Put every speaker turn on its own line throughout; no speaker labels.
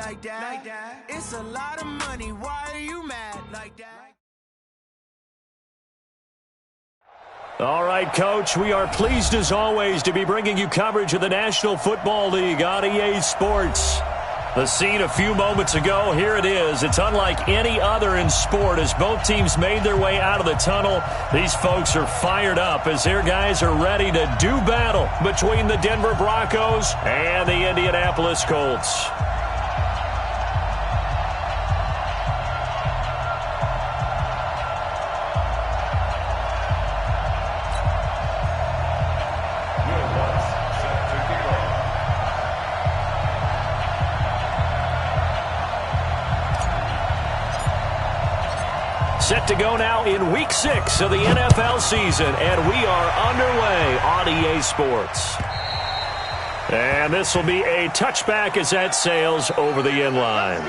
like that? It's a lot of money. Why are you mad like that?
All right, Coach, we are pleased as always to be bringing you coverage of the National Football League on EA Sports. The scene a few moments ago, here it is. It's unlike any other in sport as both teams made their way out of the tunnel. These folks are fired up as their guys are ready to do battle between the Denver Broncos and the Indianapolis Colts. Set to go now in Week 6 of the NFL season, and we are underway on EA Sports. And this will be a touchback as that sails over the end line.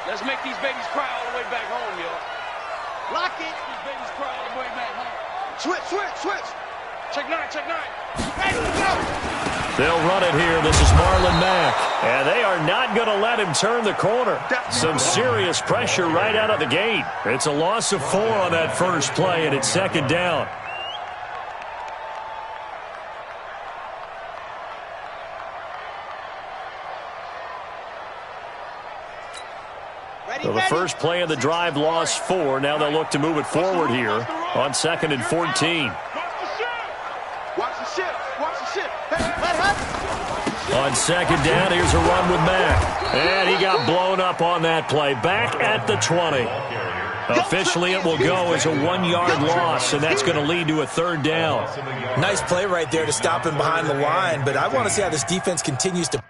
Let's make these babies cry all the way back home, y'all. Lock it. These babies cry all the way back home. Switch. Check nine. Hey, go.
They'll run it here. This is Marlon Mack. And they are not going to let him turn the corner. Some serious pressure right out of the gate. It's a loss of 4 on that first play, and it's second down. So the first play of the drive lost 4. Now they'll look to move it forward here on 2nd and 14.
Watch the ship.
On second down, here's a run with Mack. And he got blown up on that play. Back at the 20. Officially, it will go as a 1-yard loss, and that's going to lead to a third down.
Nice play right there to stop him behind the line, but I want to see how this defense continues to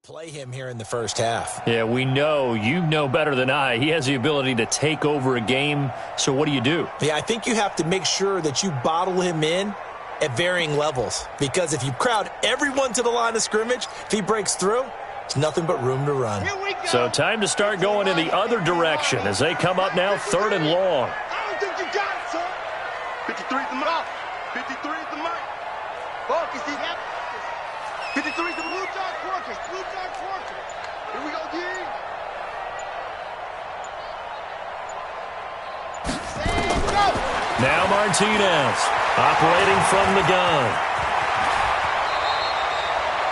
play him here in the first half.
Yeah, we know. You know better than I. He has the ability to take over a game. So what do?
Yeah, I think you have to make sure that you bottle him in at varying levels. Because if you crowd everyone to the line of scrimmage, if he breaks through, it's nothing but room to run.
So time to start going in the other direction as they come up now 3rd and long.
I don't think you got it, son. 53 is the mark. 53 is the mark. Focus, 53 is the blue dog fortress. Here we go, D.
Now Martinez operating from the gun.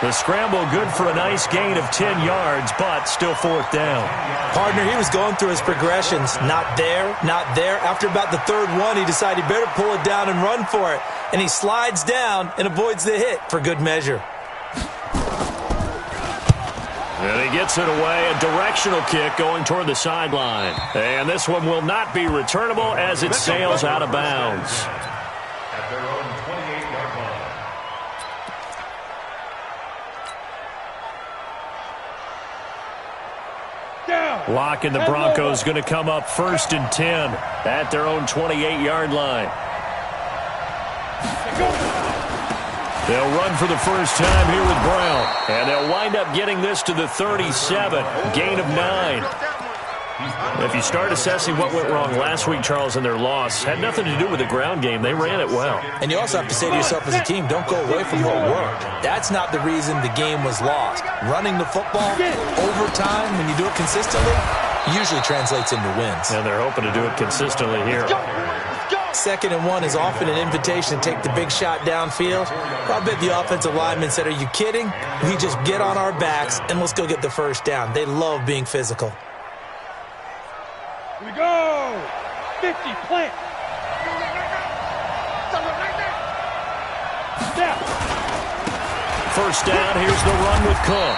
The scramble good for a nice gain of 10 yards, but still 4th down.
Partner, he was going through his progressions. Not there. After about the 3rd one, he decided he better pull it down and run for it. And he slides down and avoids the hit for good measure.
And he gets it away, a directional kick going toward the sideline. And this one will not be returnable as it sails out of bounds.
At their own 28-yard line.
Lock and the Broncos going to come up 1st and 10 at their own 28-yard line. They'll run for the first time here with Brown. And they'll wind up getting this to the 37. Gain of 9. If you start assessing what went wrong last week, Charles, in their loss, had nothing to do with the ground game. They ran it well.
And you also have to say to yourself as a team, don't go away from what worked. That's not the reason the game was lost. Running the football over time, when you do it consistently, usually translates into wins.
And they're hoping to do it consistently here.
2nd and 1 is often an invitation to take the big shot downfield. I'll bet the offensive lineman said, are you kidding? We just get on our backs and let's go get the first down. They love being physical.
Here we go! 50, plant! Step!
First down, here's the run with Cook.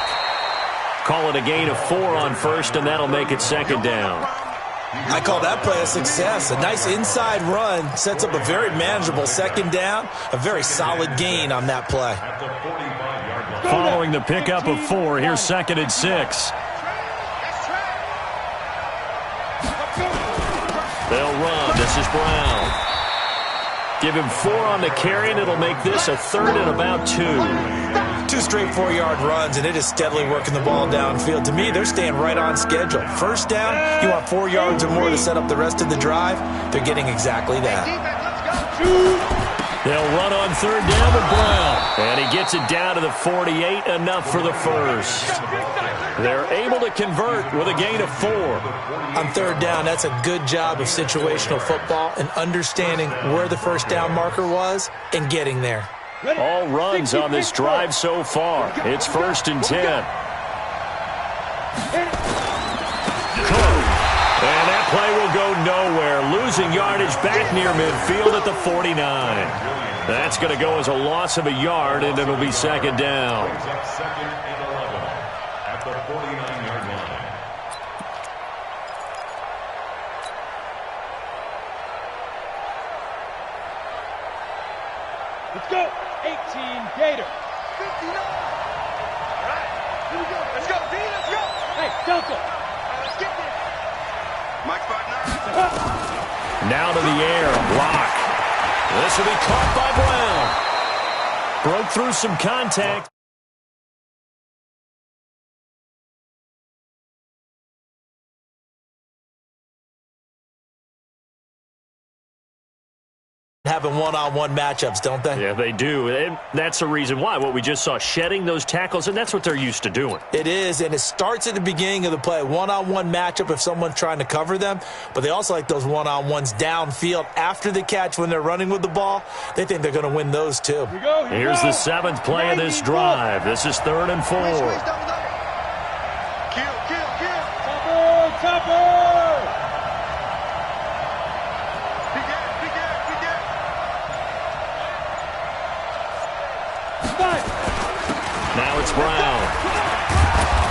Call it a gain of 4 on first, and that'll make it 2nd down.
I call that play a success. A nice inside run sets up a very manageable 2nd down. A very solid gain on that play.
Following the pickup of 4, here's 2nd and 6. They'll run. This is Brown. Give him 4 on the carry, and it'll make this a 3rd and about 2.
2 straight 4-yard runs, and it is steadily working the ball downfield. To me, they're staying right on schedule. First down, you want 4 yards or more to set up the rest of the drive. They're getting exactly that.
They'll run on 3rd down with Brown. And he gets it down to the 48, enough for the first. They're able to convert with a gain of 4.
On 3rd down, that's a good job of situational football and understanding where the first down marker was and getting there.
All runs on this drive so far. It's 1st and 10. Cook. And that play will go nowhere. Losing yardage back near midfield at the 49. That's going to go as a loss of a yard, and it'll be 2nd down.
2nd and 11 at the 49-yard line. Let's go. 18, Gator. 59. All right. Here we go. Let's go, D. Let's go. Hey, Delta. Let's get this. Mike 5-9.
Now to the air. Block. This will be caught by Brown. Broke through some contact.
Having one-on-one matchups, don't they?
Yeah, they do. And that's the reason why. What we just saw, shedding those tackles, and that's what they're used to doing.
It is, and it starts at the beginning of the play. One-on-one matchup if someone's trying to cover them, but they also like those one-on-ones downfield after the catch when they're running with the ball. They think they're going to win those, too.
Here's the 7th play of this drive. This is 3rd and 4.
Kill. Topper.
Now it's Brown.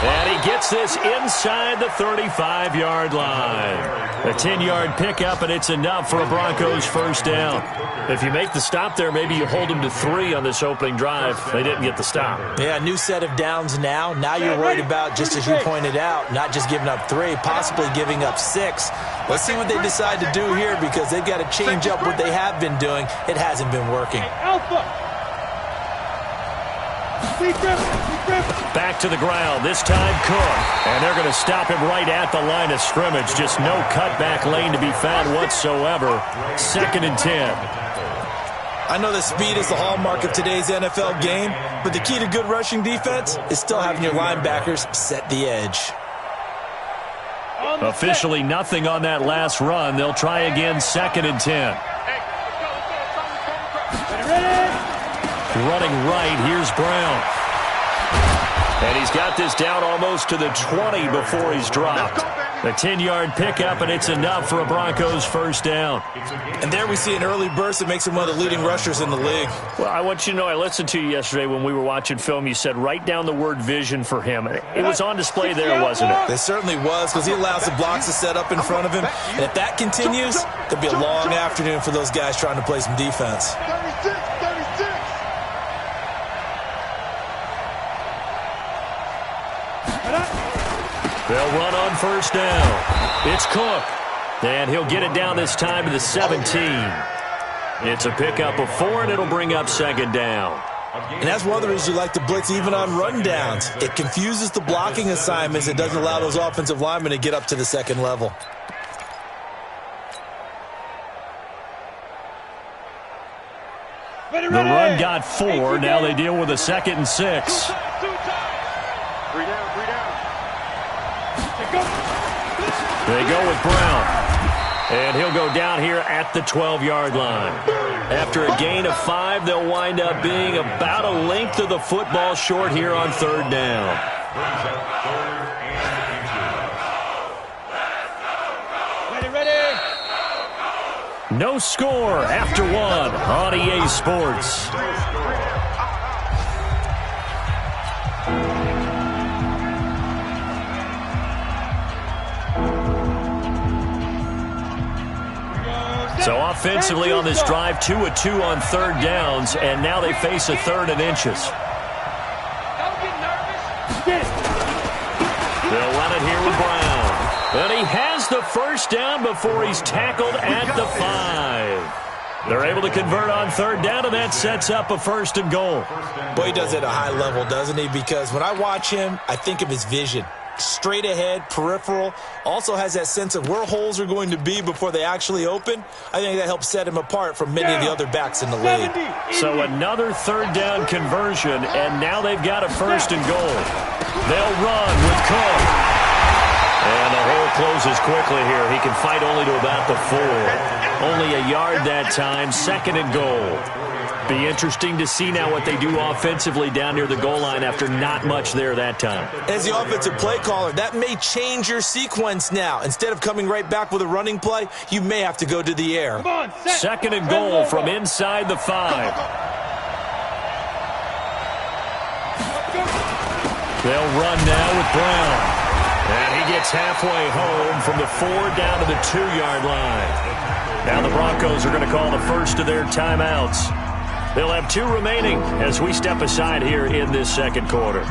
And he gets this inside the 35-yard line. A 10-yard pickup, and it's enough for a Broncos first down. If you make the stop there, maybe you hold them to 3 on this opening drive. They didn't get the stop.
Yeah, new set of downs now. Now you're worried about, just as you pointed out, not just giving up 3, possibly giving up 6. Let's see what they decide to do here because they've got to change up what they have been doing. It hasn't been working.
Alpha.
Back to the ground, this time Cook. And they're going to stop him right at the line of scrimmage. Just no cutback lane to be found whatsoever. 2nd and 10.
I know that speed is the hallmark of today's NFL game, but the key to good rushing defense is still having your linebackers set the edge.
Officially nothing on that last run. They'll try again, 2nd and 10. Running right, here's Brown. And he's got this down almost to the 20 before he's dropped. A 10-yard pickup, and it's enough for a Broncos first down.
And there we see an early burst that makes him one of the leading rushers in the league.
Well, I want you to know, I listened to you yesterday when we were watching film. You said write down the word vision for him. It was on display there, wasn't it?
It certainly was, because he allows the blocks to set up in front of him. And if that continues, there'll be a long afternoon for those guys trying to play some defense.
36.
They'll run on first down. It's Cook. And he'll get it down this time to the 17. It's a pickup of 4, and it'll bring up 2nd down.
And that's one of the reasons you like to blitz even on rundowns. It confuses the blocking assignments. It doesn't allow those offensive linemen to get up to the second level.
The run got 4. Now they deal with a 2nd and 6.
3 down.
They go with Brown. And he'll go down here at the 12-yard line. After a gain of 5, they'll wind up being about a length of the football short here on 3rd down.
Ready.
No score after 1 on EA Sports. So offensively on this drive, 2 of 2 on 3rd downs, and now they face a 3rd and inches.
Don't get nervous.
They'll run it here with Brown. And he has the 1st down before he's tackled at the 5. They're able to convert on 3rd down, and that sets up a 1st and goal.
Boy, he does it at a high level, doesn't he? Because when I watch him, I think of his vision. Straight ahead, peripheral, also has that sense of where holes are going to be before they actually open. I think that helps set him apart from many of the other backs in the league.
So another 3rd down conversion, and now they've got a 1st and goal. They'll run with Cook. And the hole closes quickly here. He can fight only to about the 4. Only a yard that time, 2nd and goal. Be interesting to see now what they do offensively down near the goal line after not much there that time.
As the offensive play caller, that may change your sequence now. Instead of coming right back with a running play, you may have to go to the air.
2nd and goal from inside the 5. They'll run now with Brown. And he gets halfway home from the 4 down to the 2-yard line. Now the Broncos are going to call the first of their timeouts. They'll have 2 remaining as we step aside here in this 2nd quarter.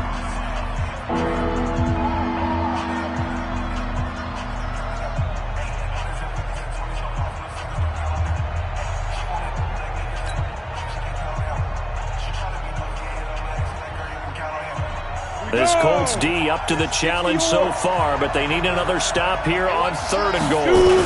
This Colts D up to the challenge so far, but they need another stop here on 3rd and goal.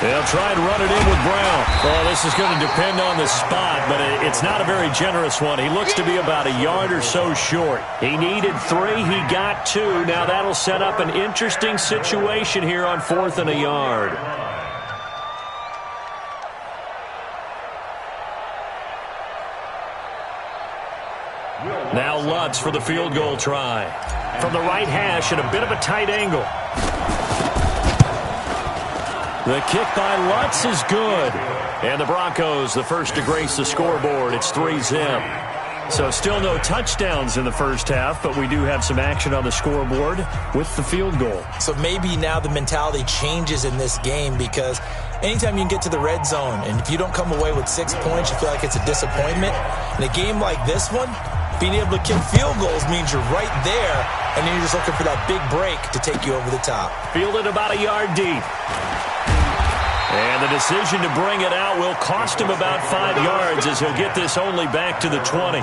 They'll try and run it in with Brown. Well, this is going to depend on the spot, but it's not a very generous one. He looks to be about a yard or so short. He needed 3. He got 2. Now that'll set up an interesting situation here on 4th and a yard. Now Lutz for the field goal try. From the right hash at a bit of a tight angle. The kick by Lutz is good. And the Broncos, the first to grace the scoreboard. It's 3-zip. So still no touchdowns in the first half, but we do have some action on the scoreboard with the field goal.
So maybe now the mentality changes in this game because anytime you can get to the red zone, and if you don't come away with 6 points, you feel like it's a disappointment. In a game like this one, being able to kick field goals means you're right there, and then you're just looking for that big break to take you over the top.
Fielded about a yard deep. And the decision to bring it out will cost him about 5 yards as he'll get this only back to the 20.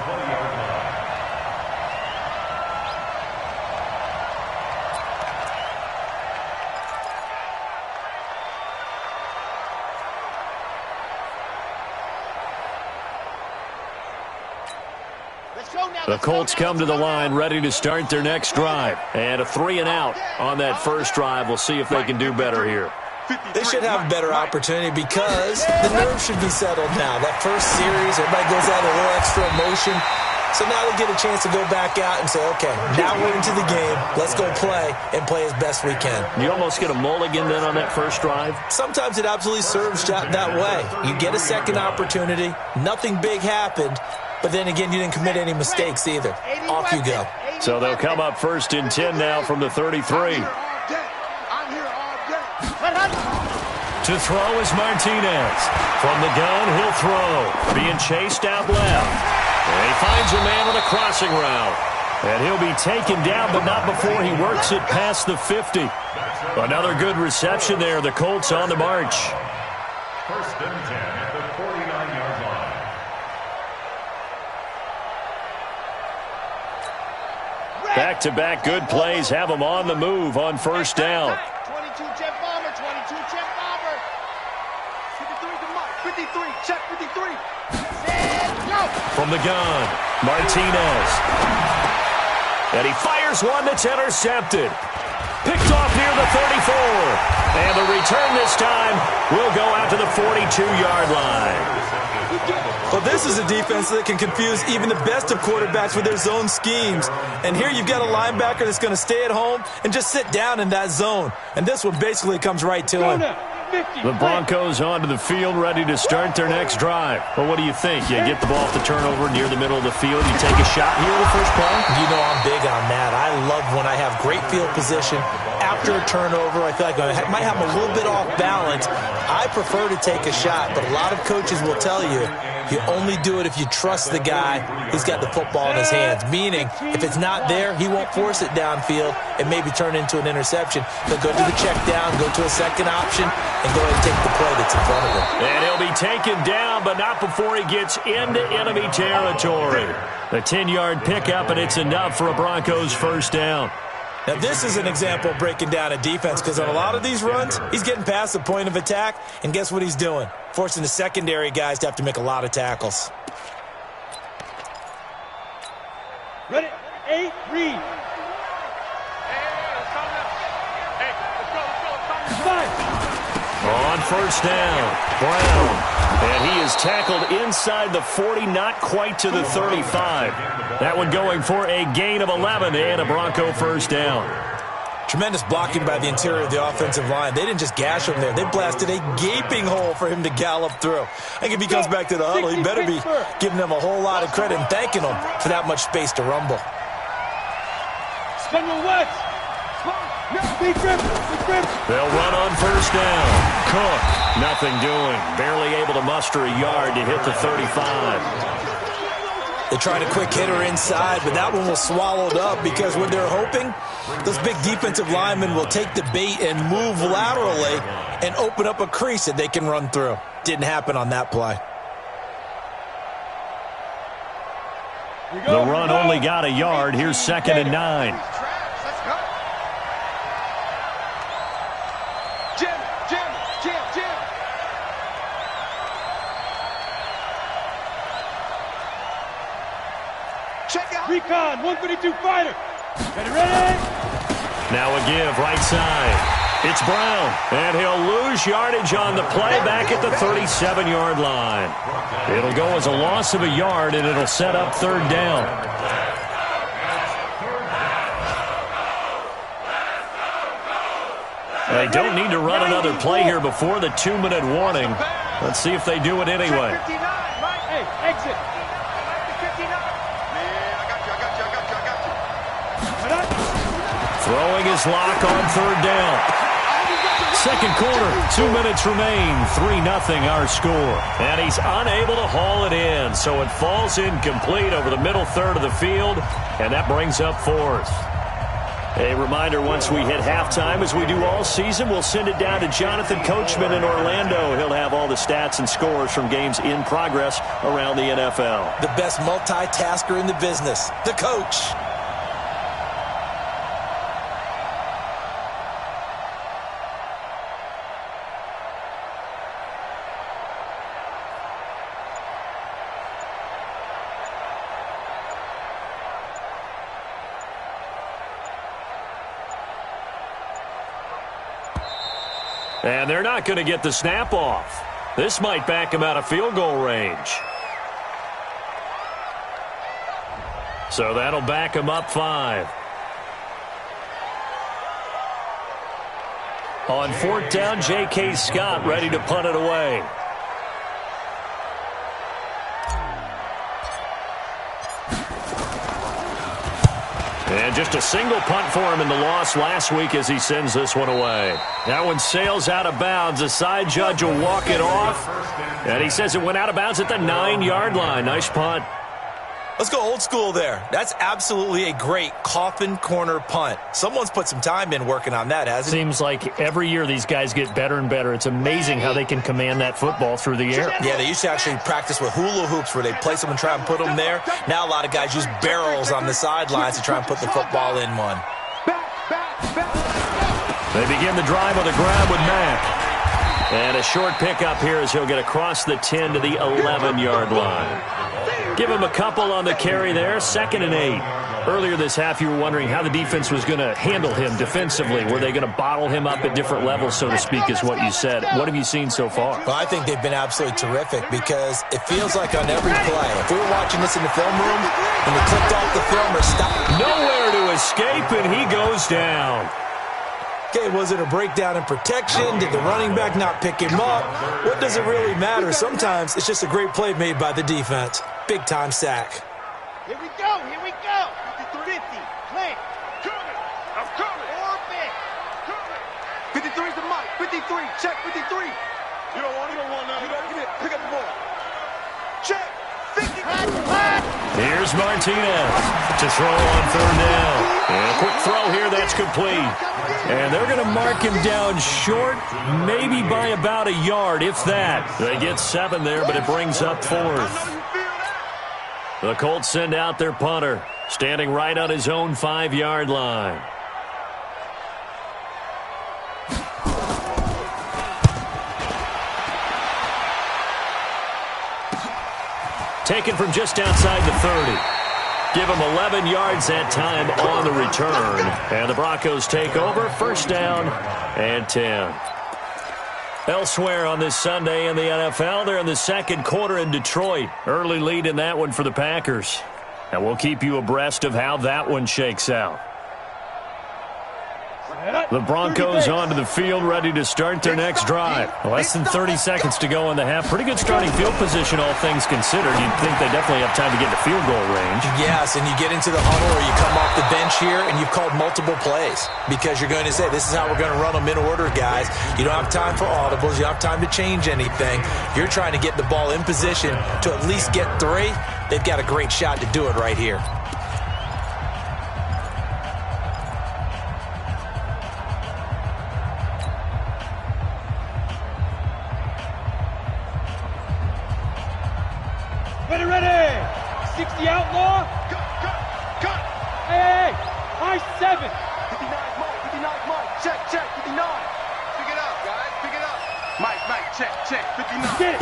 The Colts come to the line ready to start their next drive. And a 3 and out on that first drive. We'll see if they can do better here.
They should have a better opportunity because the nerves should be settled now. That first series, everybody goes out with a little extra emotion. So now they get a chance to go back out and say, okay, now we're into the game. Let's go play and play as best we can.
You almost get a mulligan then on that first drive?
Sometimes it absolutely serves that way. You get a second opportunity. Nothing big happened. But then again, you didn't commit any mistakes either. Off you go.
So they'll come up 1st and 10 now from the 33. To throw is Martinez. From the gun, he'll throw. Being chased out left. And he finds a man on a crossing route. And he'll be taken down, but not before he works it past the 50. Another good reception there. The Colts on the march.
1st and 10 at the 49-yard line.
back-to-back good plays have them on the move on first down.
22 jet bomber, 22 jet bomber. 53 to Mike, 53, check 53. And go!
From the gun, Martinez. And he fires one that's intercepted. Picked off near the 34. And the return this time will go out to the 42-yard line.
Well, this is a defense that can confuse even the best of quarterbacks with their zone schemes. And here you've got a linebacker that's going to stay at home and just sit down in that zone. And this one basically comes right to him.
The Broncos onto the field, ready to start their next drive. Well, what do you think? You get the ball off the turnover near the middle of the field. You take a shot here the first play?
You know I'm big on that. I love when I have great field position after a turnover. I feel like I might have a little bit off balance. I prefer to take a shot, but a lot of coaches will tell you you only do it if you trust the guy who's got the football in his hands. Meaning, if it's not there, he won't force it downfield and maybe turn it into an interception. He'll go to the check down, go to a second option, and go ahead and take the play that's in front of him.
And he'll be taken down, but not before he gets into enemy territory. A 10-yard pickup, and it's enough for a Broncos first down.
Now, this is an example of breaking down a defense because on a lot of these runs, he's getting past the point of attack, and guess what he's doing? Forcing the secondary guys to have to make a lot of tackles.
Ready? 8, read.
On first down, Brown. And he is tackled inside the 40, not quite to the 35. That one going for a gain of 11 and a Bronco first down.
Tremendous blocking by the interior of the offensive line. They didn't just gash him there. They blasted a gaping hole for him to gallop through. I think if he comes back to the huddle, he better be giving them a whole lot of credit and thanking them for that much space to rumble.
Spin with West.
They'll run on first down. Cook, nothing doing. Barely able to muster a yard to hit the 35.
They tried a quick hitter inside, but that one was swallowed up because what they're hoping, those big defensive linemen will take the bait and move laterally and open up a crease that they can run through. Didn't happen on that play.
The run only got a yard. Here's 2nd and 9.
Recon, 152 fighter. Ready?
Now a give, right side. It's Brown, and he'll lose yardage on the play back at the 37-yard line. It'll go as a loss of a yard, and it'll set up third down. They don't need to run another play here before the 2-minute warning. Let's see if they do it anyway.
Hey, exit.
Throwing his lock on third down. Second quarter, 2 minutes remain, 3-0 our score. And he's unable to haul it in, so it falls incomplete over the middle third of the field, and that brings up fourth. A reminder, once we hit halftime, as we do all season, we'll send it down to Jonathan Coachman in Orlando. He'll have all the stats and scores from games in progress around the NFL.
The best multitasker in the business, the coach.
And they're not going to get the snap off. This might back him out of field goal range. So that'll back him up 5. On fourth down, J.K. Scott ready to punt it away. And just a single punt for him in the loss last week as he sends this one away. That one sails out of bounds. The side judge will walk it off. And he says it went out of bounds at the 9-yard line. Nice punt.
Let's go old school there. That's absolutely a great coffin corner punt. Someone's put some time in working on that, hasn't it?
Seems like every year these guys get better and better. It's amazing how they can command that football through the air.
Yeah, they used to actually practice with hula hoops where they place them and try and put them there. Now a lot of guys use barrels on the sidelines to try and put the football in one.
They begin the drive on the ground with Mack. And a short pickup here as he'll get across the 10 to the 11-yard line. Give him a couple on the carry there, 2nd and 8. Earlier this half, you were wondering how the defense was going to handle him defensively. Were they going to bottle him up at different levels, so to speak, is what you said. What have you seen so far?
Well, I think they've been absolutely terrific because it feels like on every play, if we were watching this in the film room, when they clicked off the film or stopped.
Nowhere to escape, and he goes down.
Okay, was it a breakdown in protection? Did the running back not pick him up? What does it really matter? Sometimes it's just a great play made by the defense. Big-time sack.
Here we go, here we go. 50, plant. Coming, I'm coming. Orbit. Coming. 53's the mic, 53, check 53. You don't want none. Give it, pick up the ball. Check, 50.
Here's Martinez to throw on 3rd down. And a quick throw here, that's complete. And they're going to mark him down short, maybe by about a yard, if that. They get 7 there, but it brings up 4th. The Colts send out their punter, standing right on his own 5-yard line. Taken from just outside the 30. Give him 11 yards that time on the return. And the Broncos take over, 1st down and 10. Elsewhere on this Sunday in the NFL, they're in the 2nd quarter in Detroit. Early lead in that one for the Packers. And we'll keep you abreast of how that one shakes out. The Broncos onto the field, ready to start their next drive. Less than 30 seconds to go in the half. Pretty good starting field position, all things considered. You'd think they definitely have time to get to field goal range.
Yes, and you get into the huddle or you come off the bench here and you've called multiple plays because you're going to say, this is how we're going to run them in order, guys. You don't have time for audibles. You don't have time to change anything. You're trying to get the ball in position to at least get 3. They've got a great shot to do it right here.
Ready. 60 outlaw. Cut. Hey. High 7. 59's Mike. Check. 59. Pick it up, guys. Pick it up. Mike. Check. 59. Get it.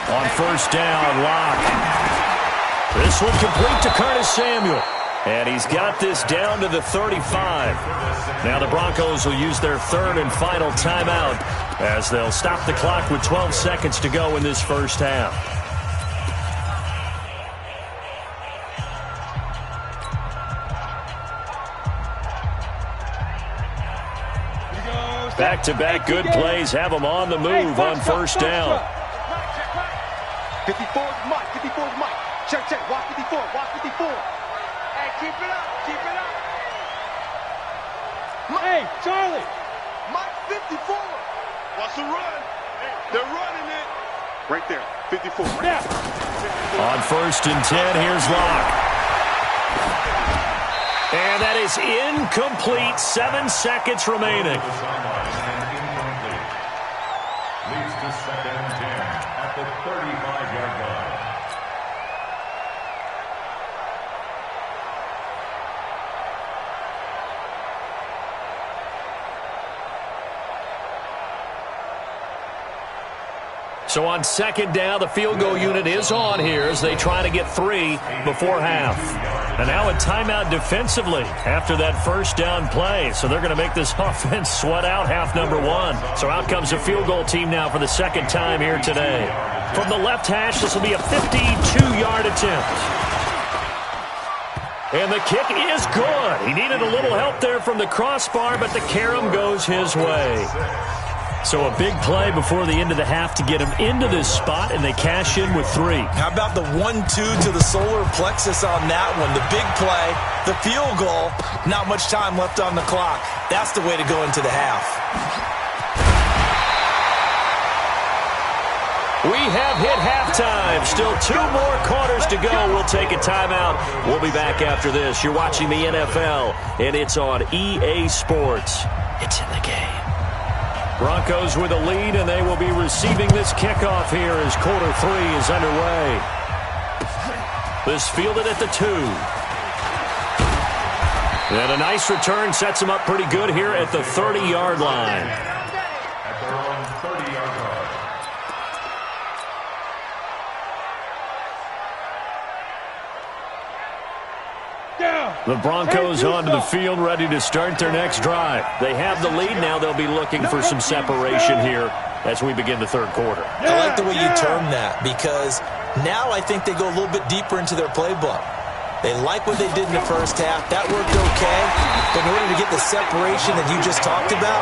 On 1st down, Locke. This one complete to Curtis Samuel. And he's got this down to the 35. Now the Broncos will use their 3rd and final timeout as they'll stop the clock with 12 seconds to go in this first half. Back-to-back good plays have them on the move on 1st down.
54's Mike. Check. Watch 54. Hey, keep it up. Hey, Charlie. Mike 54. Watch the run. They're running it. Right there, 54. Yeah.
On 1st and 10, here's Locke. And that is incomplete. 7 seconds remaining.
Leads to 2nd and 10 at the 35-yard line.
So on 2nd down, the field goal unit is on here as they try to get 3 before half. And now a timeout defensively after that 1st down play. So they're going to make this offense sweat out half number 1. So out comes a field goal team now for the 2nd time here today. From the left hash, this will be a 52-yard attempt. And the kick is good. He needed a little help there from the crossbar, but the carom goes his way. So a big play before the end of the half to get him into this spot, and they cash in with 3.
How about the 1-2 to the solar plexus on that one? The big play, the field goal, not much time left on the clock. That's the way to go into the half.
We have hit halftime. Still 2 more quarters to go. We'll take a timeout. We'll be back after this. You're watching the NFL, and it's on EA Sports. It's in the game. Broncos with a lead, and they will be receiving this kickoff here as quarter 3 is underway. This fielded at the 2. And a nice return sets him up pretty good here at the 30-yard line.
At their own 30-yard line.
The Broncos onto the field, ready to start their next drive. They have the lead now. They'll be looking for some separation here as we begin the third quarter.
I like the way you term that, because now I think they go a little bit deeper into their playbook. They like what they did in the first half. That worked okay. But in order to get the separation that you just talked about,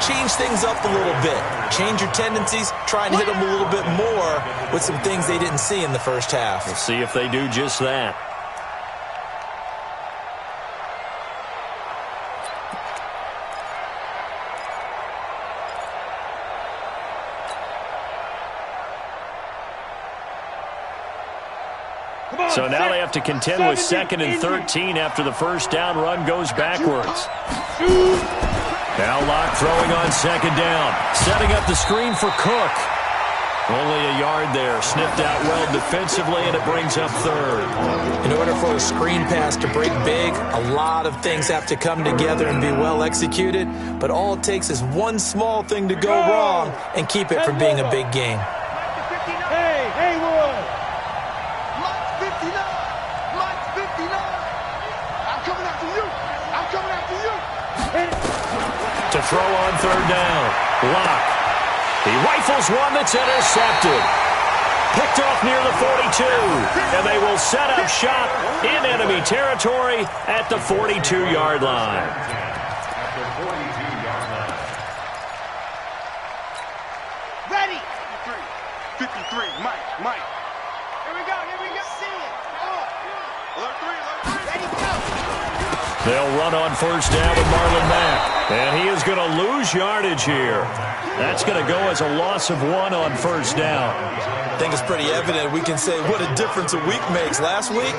change things up a little bit. Change your tendencies. Try and hit them a little bit more with some things they didn't see in the first half.
We'll see if they do just that. So now they have to contend with 2nd and 13 after the first down run goes backwards. Now Locke throwing on 2nd down. Setting up the screen for Cook. Only a yard there. Snipped out well defensively, and it brings up 3rd.
In order for a screen pass to break big, a lot of things have to come together and be well executed. But all it takes is one small thing to go wrong and keep it from being a big game.
Hey, Haywood! Mike 59! Mike 59! I'm coming after you! I'm coming after you!
To throw on 3rd down. Locke. He rifles one that's intercepted. Picked off near the 42. And they will set up shop in enemy territory at the 42-yard line.
At the 42-yard line.
Ready! 53, Mike. Here we go. See it. Alert 3. Ready, go.
They'll run on 1st down with Marlon Mack. And he is going to lose yardage here. That's going to go as a loss of 1 on 1st down.
I think it's pretty evident. We can say what a difference a week makes. Last week,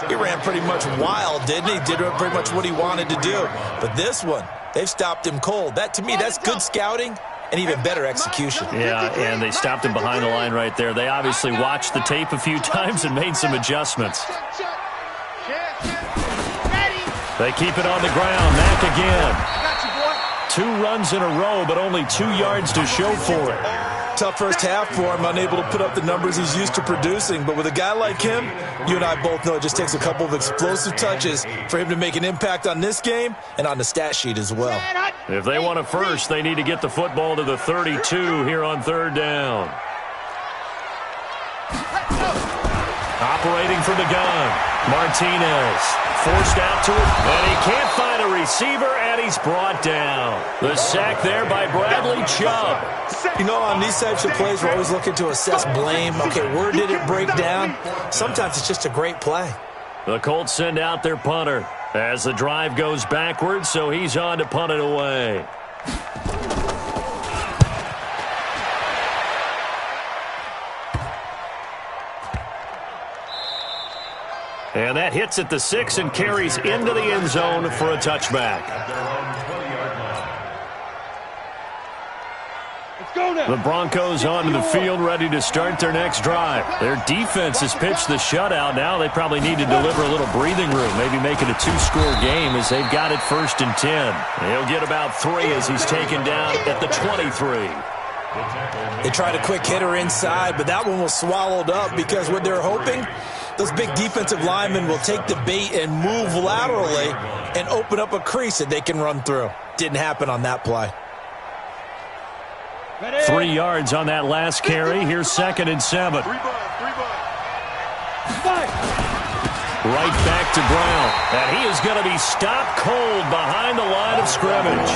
he ran pretty much wild, didn't he? Did pretty much what he wanted to do. But this one, they've stopped him cold. That, to me, that's good scouting and even better execution.
Yeah, and they stopped him behind the line right there. They obviously watched the tape a few times and made some adjustments. They keep it on the ground. Mack again. 2 runs in a row, but only 2 yards to show for it.
Tough first half for him, unable to put up the numbers he's used to producing. But with a guy like him, you and I both know it just takes a couple of explosive touches for him to make an impact on this game and on the stat sheet as well.
If they want a first, they need to get the football to the 32 here on 3rd down. Operating from the gun. Martinez forced out to it, and he can't find a receiver, and he's brought down. The sack there by Bradley Chubb.
You know, on these types of plays, we're always looking to assess blame. Okay, where did it break down? Sometimes it's just a great play.
The Colts send out their punter as the drive goes backwards, so he's on to punt it away. And that hits at the 6 and carries into the end zone for a touchback. The Broncos onto the field, ready to start their next drive. Their defense has pitched the shutout. Now they probably need to deliver a little breathing room, maybe make it a 2-score game as they've got it 1st and 10. He'll get about 3 as he's taken down at the 23.
They tried a quick hitter inside, but that one was swallowed up because what they're hoping, those big defensive linemen will take the bait and move laterally and open up a crease that they can run through. Didn't happen on that play.
3 yards on that last carry. Here's 2nd and 7. Right back to Brown. And he is going to be stopped cold behind the line of scrimmage.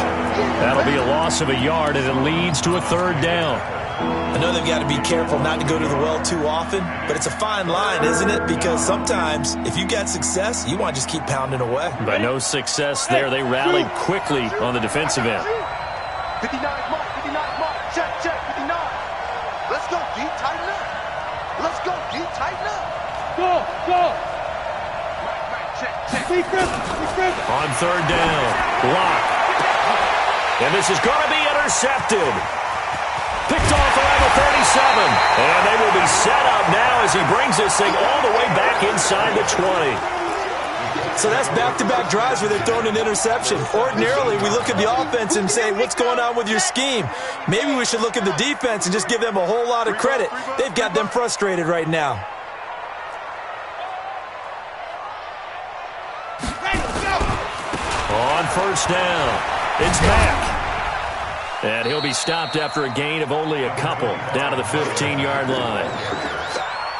That'll be a loss of a yard, and it leads to a 3rd down.
I know they've got to be careful not to go to the well too often, but it's a fine line, isn't it? Because sometimes, if you got success, you want to just keep pounding away.
But no success there. They rallied quickly on the defensive end.
59 mark, check, 59. Let's go, D. Tighten up. Let's go, D. Tighten up.
Go, go.
Check.
On third down, block. And this is going to be intercepted. Picked off around the 37. And they will be set up now as he brings this thing all the way back inside the 20.
So that's back-to-back drives where they're throwing an interception. Ordinarily, we look at the offense and say, what's going on with your scheme? Maybe we should look at the defense and just give them a whole lot of credit. They've got them frustrated right now.
On first down, it's Mack. And he'll be stopped after a gain of only a couple down to the 15-yard line.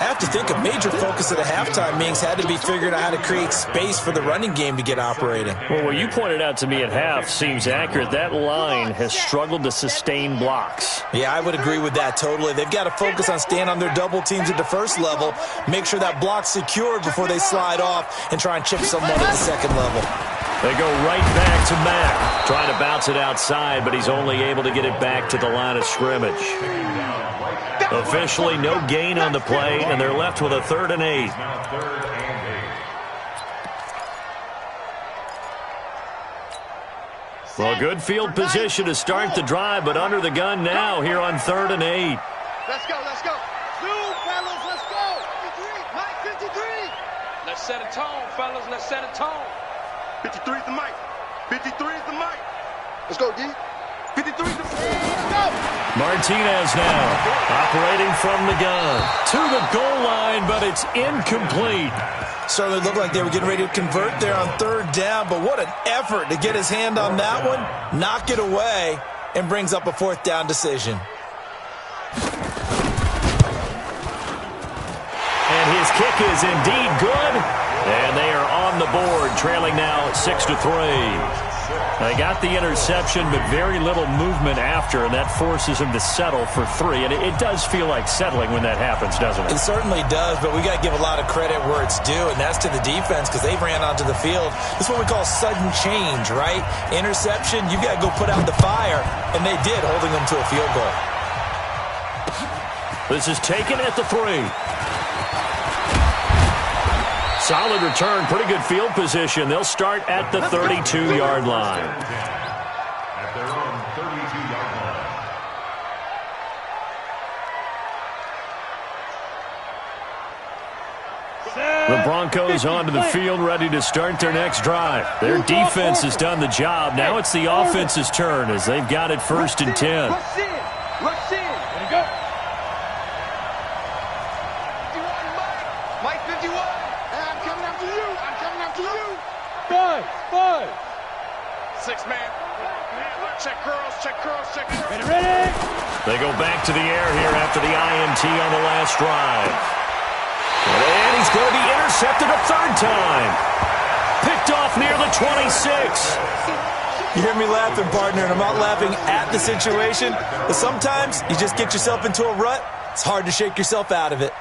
I have to think a major focus of the halftime meetings had to be figuring out how to create space for the running game to get operating.
Well, what you pointed out to me at half seems accurate. That line has struggled to sustain blocks.
Yeah, I would agree with that totally. They've got to focus on staying on their double teams at the first level, make sure that block's secured before they slide off and try and chip someone at the second level.
They go right back to Mack, trying to bounce it outside, but he's only able to get it back to the line of scrimmage. Officially no gain on the play, and they're left with a 3rd and 8. Well, good field position to start the drive, but under the gun now here on 3rd and 8.
Let's go. Two, fellas, let's go. 53, Mike, 53.
Let's set a tone, fellas. Let's set a tone.
53 is the mic. 53 is the mic. Let's go, D. 53 is the mic. Let's go.
Martinez now operating from the gun to the goal line, but it's incomplete.
Certainly looked like they were getting ready to convert there on 3rd down, but what an effort to get his hand on that one, knock it away, and brings up a 4th down decision.
And his kick is indeed good, and they are on the board, trailing now 6-3. They got the interception, but very little movement after, and that forces him to settle for 3. And it does feel like settling when that happens, doesn't it?
It certainly does, but we got to give a lot of credit where it's due, and that's to the defense because they ran onto the field. This is what we call sudden change, right? Interception, you got to go put out the fire, and they did, holding them to a field goal.
This is taken at the 3. Solid return, pretty good field position. They'll start at the 32-yard line.
At their own 32-yard line.
The Broncos onto the field, ready to start their next drive. Their defense has done the job. Now it's the offense's turn as they've got it 1st and 10.
Rush in. There you go. 51, Mike 51. I'm coming after you.
5.
6 man. Check curls.
Ready.
They go back to the air here after the INT on the last drive. And he's going to be intercepted a 3rd time. Picked off near the 26.
You hear me laughing, partner, and I'm not laughing at the situation, but sometimes you just get yourself into a rut. It's hard to shake yourself out of it.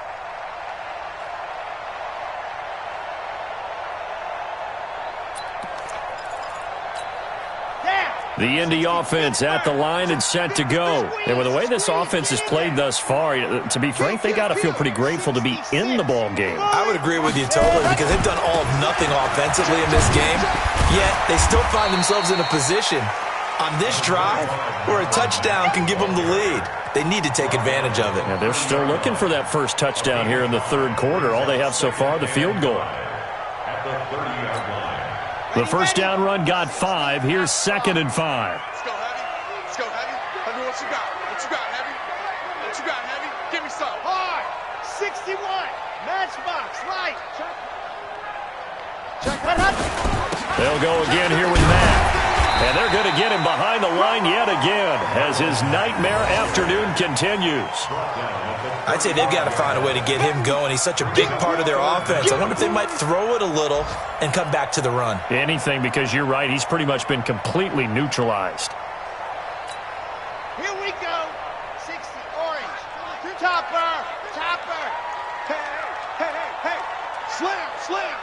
The Indy offense at the line and set to go. And with the way this offense has played thus far, to be frank, they got to feel pretty grateful to be in the ball game.
I would agree with you totally because they've done all of nothing offensively in this game, yet they still find themselves in a position on this drive where a touchdown can give them the lead. They need to take advantage of it.
Yeah, they're still looking for that first touchdown here in the 3rd quarter. All they have so far, the field goal.
At the 30-yard line.
The first down run got 5. Here's 2nd and 5.
Let's go, Heavy. Heavy, what you got, Heavy? Give me some. Hard. 61. Matchbox. Light. Check.
They'll go again here with Matt. And they're going to get him behind the line yet again as his nightmare afternoon continues.
I'd say they've got to find a way to get him going. He's such a big part of their offense. I wonder if they might throw it a little and come back to the run.
Anything, because you're right. He's pretty much been completely neutralized.
Here we go. 60 orange. To Topper. Hey. Slam. Switch.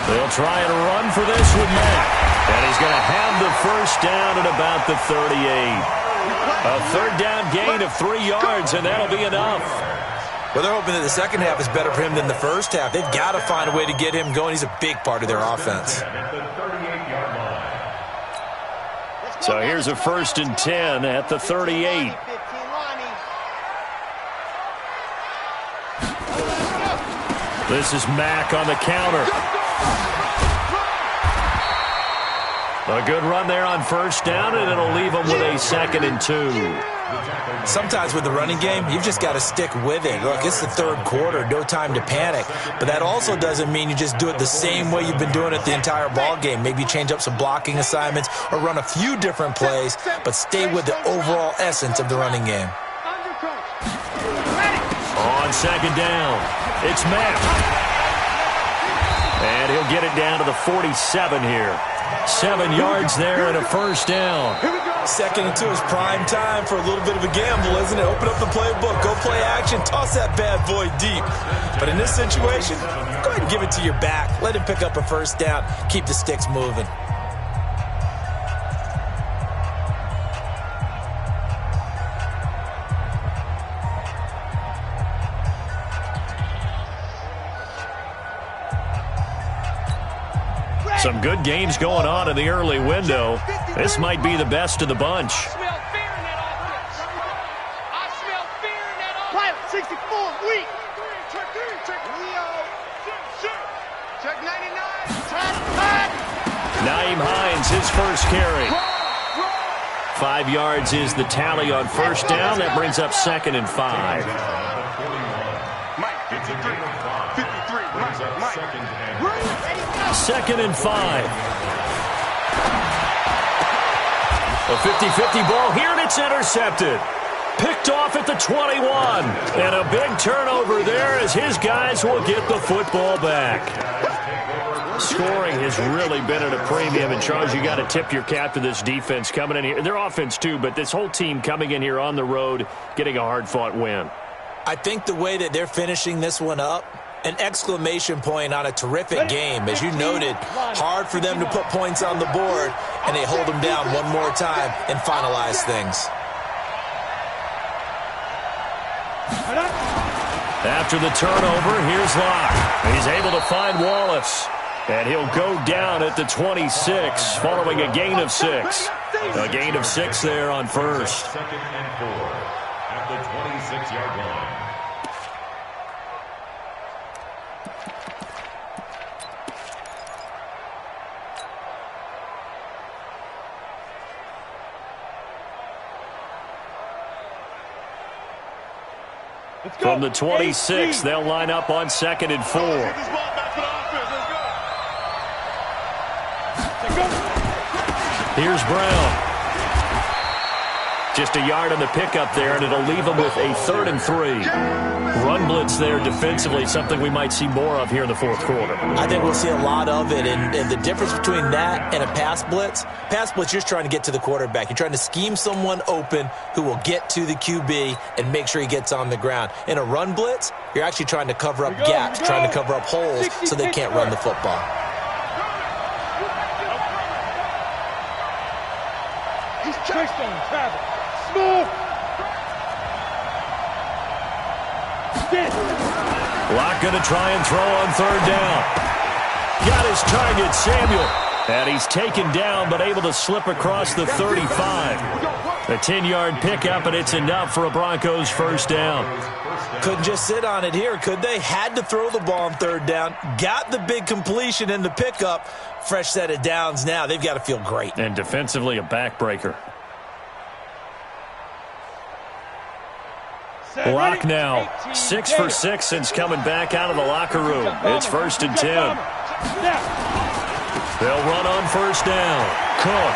They'll try and run for this with Mack. And he's going to have the first down at about the 38. A third down gain of 3 yards, and that'll be enough.
Well, they're hoping that the second half is better for him than the first half. They've got to find a way to get him going. He's a big part of their offense.
So here's a 1st and 10 at the 38. This is Mack on the counter. A good run there on 1st down, and it'll leave them with a 2nd and 2.
Sometimes with the running game, you've just got to stick with it. Look, it's the third quarter, no time to panic. But that also doesn't mean you just do it the same way you've been doing it the entire ball game. Maybe change up some blocking assignments or run a few different plays, but stay with the overall essence of the running game.
On 2nd down, it's Mack. And he'll get it down to the 47 here. 7 yards there and a 1st down.
2nd and 2 is prime time for a little bit of a gamble, isn't it? Open up the playbook, go play action, toss that bad boy deep. But in this situation, go ahead and give it to your back. Let him pick up a 1st down. Keep the sticks moving.
Some good games going on in the early window. This might be the best of the bunch.
I smell fear in that offense. I smell fear in that offense. Pilot 64, weak. Check Leo. Check 99.
Naeem Hines, his first carry. 5 yards is the tally on 1st down. That brings up 2nd and 5.
Mike, 53. 53. Mike.
2nd and 5. A 50-50 ball here, and it's intercepted. Picked off at the 21. And a big turnover there as his guys will get the football back. Scoring has really been at a premium. And, Charles, you got to tip your cap to this defense coming in here. Their offense, too, but this whole team coming in here on the road, getting a hard-fought win.
I think the way that they're finishing this one up, an exclamation point on a terrific game. As you noted, hard for them to put points on the board, and they hold them down one more time and finalize things.
After the turnover, here's Locke. He's able to find Wallace, and he'll go down at the 26 following a gain of 6. A gain of 6 there on 1st.
2nd and 4 at the 26-yard line.
From the 26, they'll line up on 2nd and 4. Here's Brown. Just a yard on the pickup there, and it'll leave them with a 3rd and 3. Run blitz there defensively, something we might see more of here in the 4th quarter.
I think we'll see a lot of it, and the difference between that and a pass blitz, you're just trying to get to the quarterback. You're trying to scheme someone open who will get to the QB and make sure he gets on the ground. In a run blitz, you're actually trying to cover up gaps, trying to cover up holes so they can't run the football.
He's chased on Travis. Smooth.
Locke going to try and throw on 3rd down. Got his target, Samuel. And he's taken down, but able to slip across the 35. A 10-yard pickup, and it's enough for a Broncos 1st down.
Couldn't just sit on it here, could they? Had to throw the ball on 3rd down. Got the big completion in the pickup. Fresh set of downs now. They've got to feel great.
And defensively, a backbreaker. Locke now 6 for 6 since coming back out of the locker room. It's 1st and 10. They'll run on 1st down. Cook.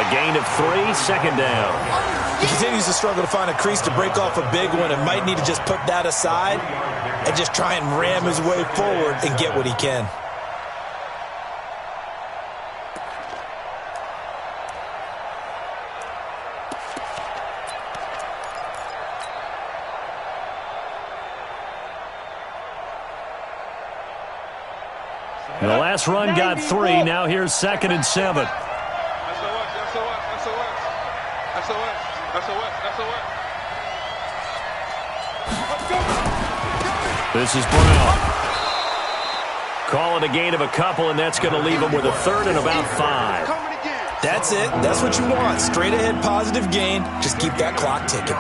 A gain of 3, 2nd down.
He continues to struggle to find a crease to break off a big one and might need to just put that aside and just try and ram his way forward and get what he can.
The last run got 3. Now here's 2nd and 7. This is Brown. Call it a gain of a couple, and that's going to leave him with a 3rd and about 5.
That's it. That's what you want. Straight ahead, positive gain. Just keep that clock ticking.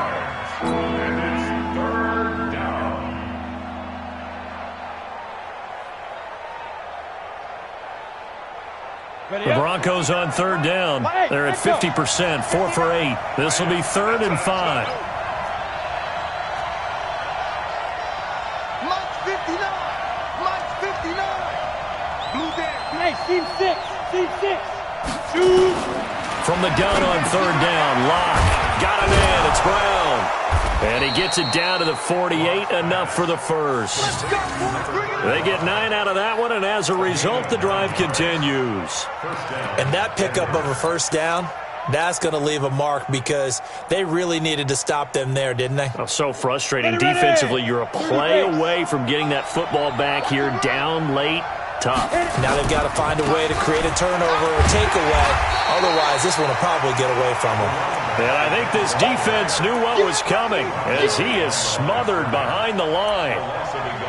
The Broncos on 3rd down. They're at 50%, 4 for 8. This will be 3rd and 5.
Mike's 59. Mike's 59. Blue down.
Hey, team 6. Team 6. Shoot.
From the gun on 3rd down, Locke. Got him in. It's Brown. And he gets it down to the 48, enough for the first. They get 9 out of that one, and as a result, the drive continues.
And that pickup of a first down, that's going to leave a mark because they really needed to stop them there, didn't they?
Oh, so frustrating. Defensively, you're a play away from getting that football back here, down late. Tough.
Now they've got to find a way to create a turnover or takeaway. Otherwise, this one will probably get away from them.
And I think this defense knew what was coming as he is smothered behind the line.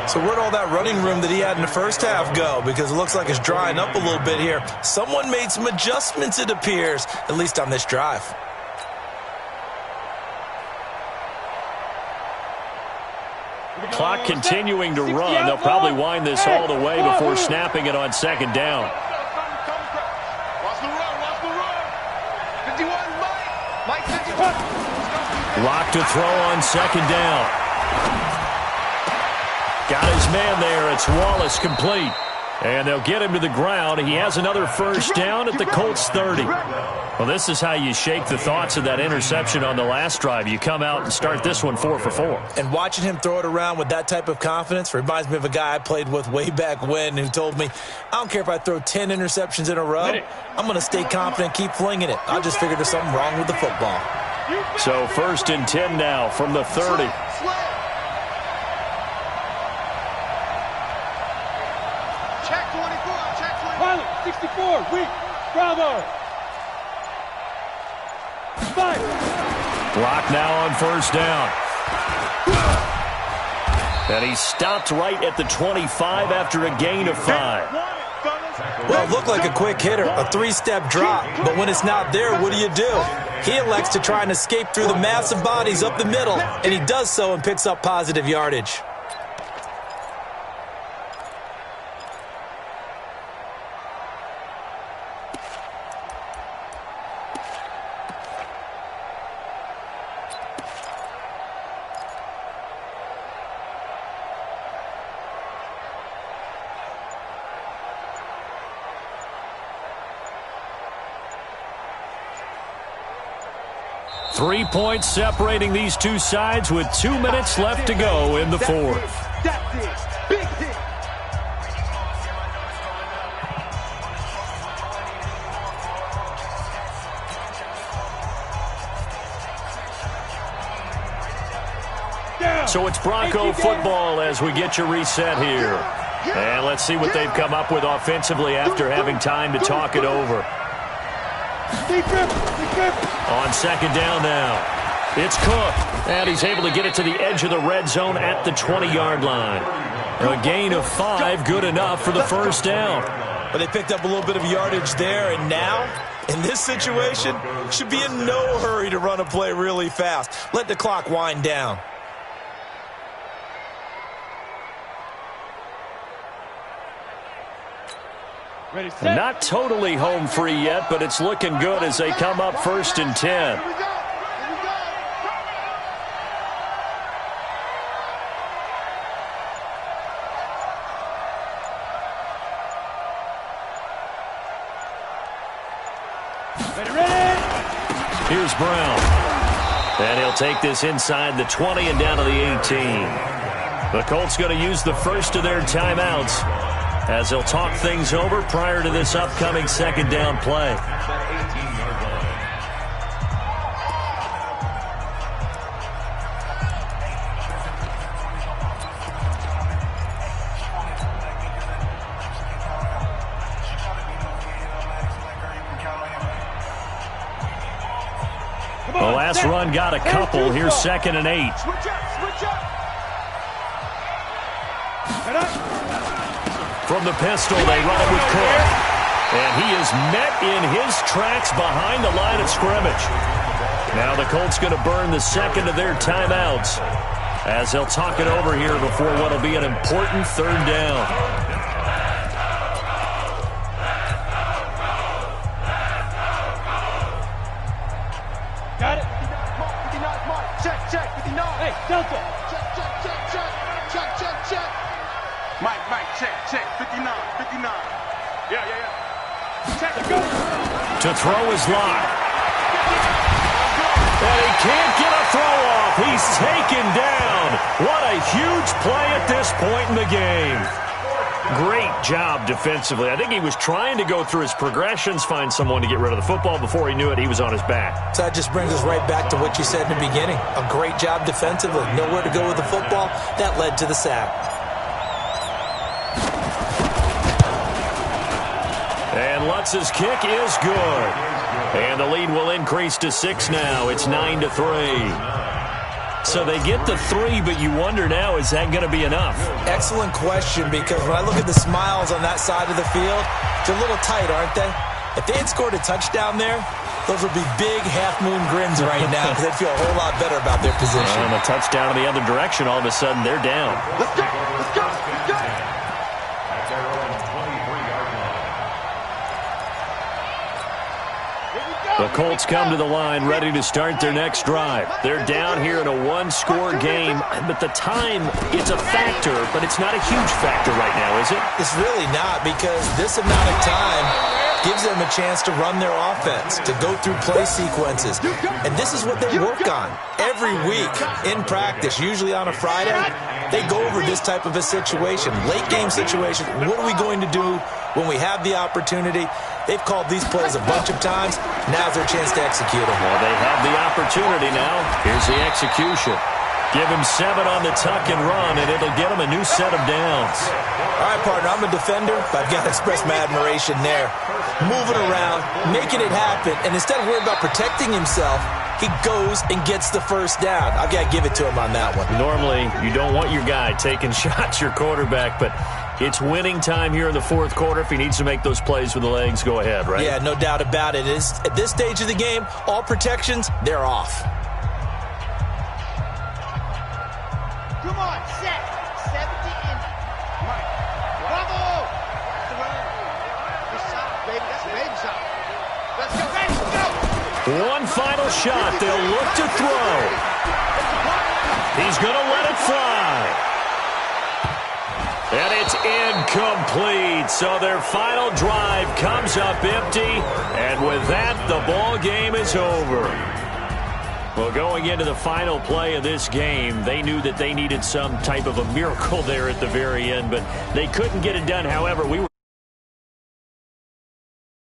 So where'd all that running room that he had in the first half go? Because it looks like it's drying up a little bit here. Someone made some adjustments, it appears, at least on this drive.
Clock continuing to run. They'll probably wind this all the way before snapping it on 2nd down.
Watch the run. Watch the run. 51, Mike. Mike 51.
Lock to throw on 2nd down. Got his man there. It's Wallace complete. And they'll get him to the ground. He has another first down at the Colts 30. Well, this is how you shake the thoughts of that interception on the last drive. You come out and start this one 4 for 4.
And watching him throw it around with that type of confidence reminds me of a guy I played with way back when who told me, I don't care if I throw 10 interceptions in a row. I'm going to stay confident, keep flinging it. I just figured there's something wrong with the football.
So 1st and 10 now from the 30.
Check 24. Check 24.
Pilot, 64. Weak. Bravo. 5.
Block now on 1st down. And he stopped right at the 25 after a gain of 5.
Well, it looked like a quick hitter, a 3-step drop. But when it's not there, what do? He elects to try and escape through the massive bodies up the middle, and he does so and picks up positive yardage.
Three points separating these two sides with 2 minutes left to go in the 4th.
That's it. Big hit.
So it's Bronco football as we get you reset here. And let's see what they've come up with offensively after having time to talk it over. On 2nd down now. It's Cook. And he's able to get it to the edge of the red zone at the 20-yard line. A gain of 5, good enough for the first down.
But they picked up a little bit of yardage there, and now, in this situation, should be in no hurry to run a play really fast. Let the clock wind down.
Not totally home free yet, but it's looking good as they come up 1st and 10. Here's Brown. And he'll take this inside the 20 and down to the 18. The Colts going to use the first of their timeouts as they'll talk things over prior to this upcoming 2nd down play. The last run got a couple. Here's 2nd and 8.
Switch up, switch up.
From the pistol, they run it with Cook. And he is met in his tracks behind the line of scrimmage. Now the Colts going to burn the second of their timeouts as they'll talk it over here before what will be an important 3rd down.
Got it.
59, Mark. Check, 59.
Hey, Delta.
Check. Mike, check. 59. Yeah. Check, go.
To throw his line. And he can't get a throw off. He's taken down. What a huge play at this point in the game. Great job defensively. I think he was trying to go through his progressions, find someone to get rid of the football. Before he knew it, he was on his back.
So that just brings us right back to what you said in the beginning. A great job defensively. Nowhere to go with the football. That led to the sack.
And Lutz's kick is good. And the lead will increase to 6 now. It's 9-3. So they get the 3, but you wonder now, is that going to be enough?
Excellent question, because when I look at the smiles on that side of the field, they're a little tight, aren't they? If they had scored a touchdown there, those would be big half-moon grins right now because they'd feel a whole lot better about their position.
And a touchdown in the other direction, all of a sudden they're down.
Let's go.
The Colts come to the line ready to start their next drive. They're down here in a 1-score game, but the time, it's a factor, but it's not a huge factor right now, is it?
It's really not, because this amount of time gives them a chance to run their offense, to go through play sequences. And this is what they work on every week in practice, usually on a Friday. They go over this type of a situation, late game situation. What are we going to do when we have the opportunity? They've called these plays a bunch of times. Now's their chance to execute them.
Well, they have the opportunity now. Here's the execution. Give him 7 on the tuck and run, and it'll get him a new set of downs.
All right, partner, I'm a defender, but I've got to express my admiration there. Moving around, making it happen, and instead of worrying about protecting himself, he goes and gets the first down. I've got to give it to him on that one.
Normally, you don't want your guy taking shots, your quarterback, but it's winning time here in the 4th quarter. If he needs to make those plays with the legs, go ahead, right?
Yeah, no doubt about it. At this stage of the game, all protections, they're off.
Come on, set. 70 in. Mike. Bravo. Good shot, baby. That's a baby shot. Let's go. Ready, go.
One final shot. They'll look to throw. He's going to let it fly. And it's incomplete. So their final drive comes up empty. And with that, the ball game is over. Well, going into the final play of this game, they knew that they needed some type of a miracle there at the very end, but they couldn't get it done. However, we were